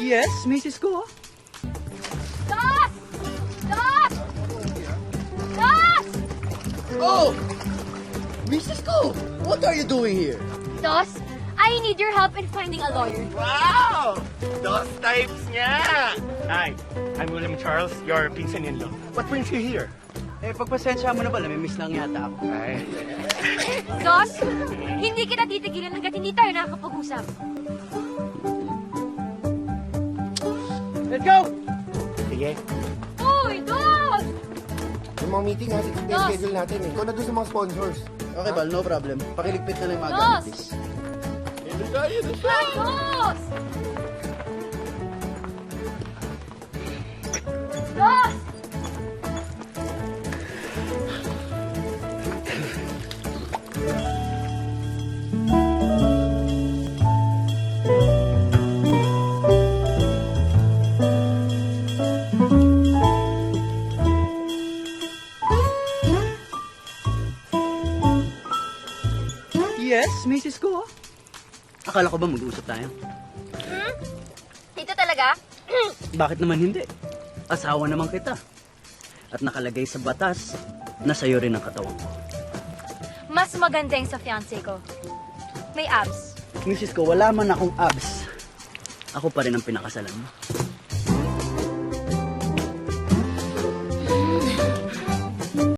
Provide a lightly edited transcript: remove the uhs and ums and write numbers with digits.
Yes, Mrs. Ko. Dos! Dos! Dos! Oh! Mrs. Ko, what are you doing here? Dos, I need your help in finding a lawyer. Wow! Those types niya! Hi, I'm William Charles, your pinsan-in-law. What brings you here? Eh, pagpasensya mo na ba? Namimiss lang yata ako. Ay, Dos, hindi kita titigilan hanggat hindi tayo nakakapag-usap. Let's go! sige. Uy, Dos! Yung mga meeting ha, Dos! schedule natin eh. Ikaw na doon sa mga sponsors. Okay, Bal, no problem. Pakiligpit na lang yung mga Dos! gamit, please. Ay, Dos! Dos! Yes, Mrs. Ko. Akala ko ba mag-uusap tayo? Dito talaga? Bakit naman hindi? Asawa naman kita. At nakalagay sa batas na sa'yo rin ang katawan ko. Mas maganda yung sa fiancé ko. May abs. Mrs. Ko, wala man akong abs. Ako pa rin ang pinakasalan mo.